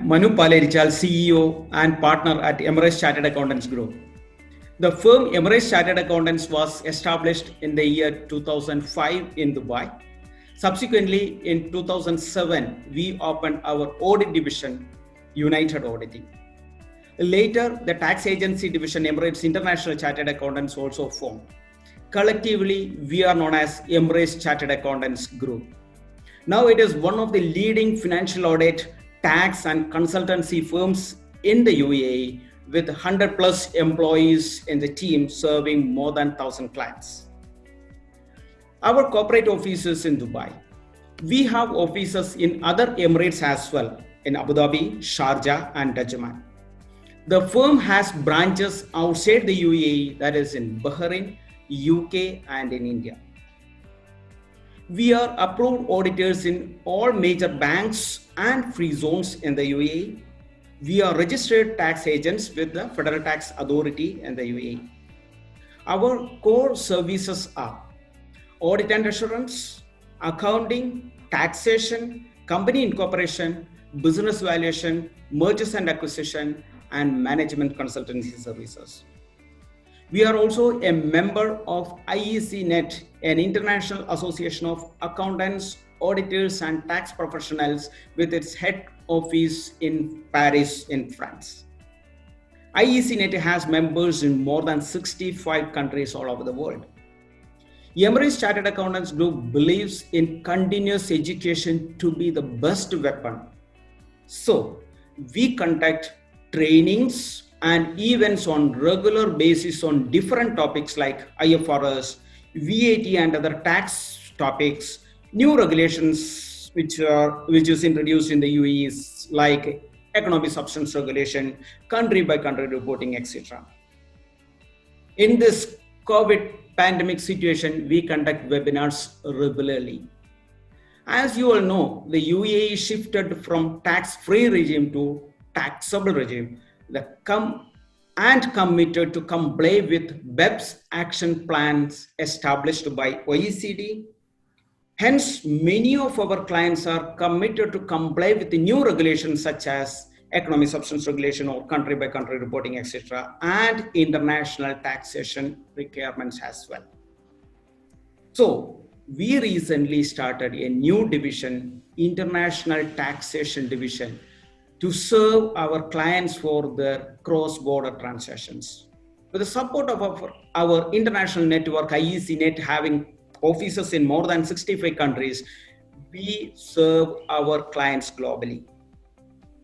Manu Palerichal, CEO and partner at Emirates Chartered Accountants Group. The firm Emirates Chartered Accountants was established in the year 2005 in Dubai. Subsequently, in 2007, we opened our audit division, United Auditing. Later, the tax agency division, Emirates International Chartered Accountants, also formed. Collectively, we are known as Emirates Chartered Accountants Group. Now it is one of the leading financial audit, tax and consultancy firms in the UAE with 100 plus employees in the team serving more than 1,000 clients. Our corporate offices in Dubai. We have offices in other Emirates as well, in Abu Dhabi, Sharjah and Dajman. The firm has branches outside the UAE, that is in Bahrain, UK and in India. We are approved auditors in all major banks and free zones in the UAE. We are registered tax agents with the Federal Tax Authority in the UAE. Our core services are audit and assurance, accounting, taxation, company incorporation, business valuation, mergers and acquisition, and management consultancy services. We are also a member of IEC Net, an international association of accountants, auditors, and tax professionals with its head office in Paris, in France. IEC Net has members in more than 65 countries all over the world. Emirates Chartered Accountants Group believes in continuous education to be the best weapon. So, we conduct trainings and events on regular basis on different topics like IFRS, VAT and other tax topics, new regulations which is introduced in the UAE like economic substance regulation, country by country reporting, etc. In this COVID pandemic situation, we conduct webinars regularly. As you all know, the UAE shifted from tax-free regime to taxable regime. Committed to comply with BEPS action plans established by OECD. Hence, many of our clients are committed to comply with the new regulations such as economic substance regulation or country by country reporting, etc., and international taxation requirements as well. So, we recently started a new division, International Taxation Division, to serve our clients for their cross-border transactions. With the support of our international network, IEC Net, having offices in more than 65 countries, we serve our clients globally.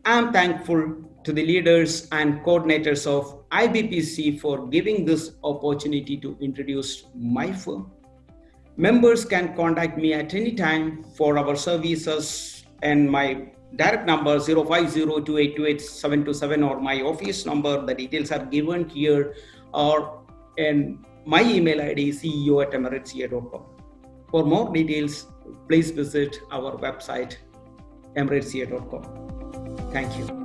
I'm thankful to the leaders and coordinators of IBPC for giving this opportunity to introduce my firm. Members can contact me at any time for our services, and my direct number 05028282727 or my office number. The details are given here, or in my email ID ceo@emiratesca.com. For more details, please visit our website emiratesca.com. Thank you.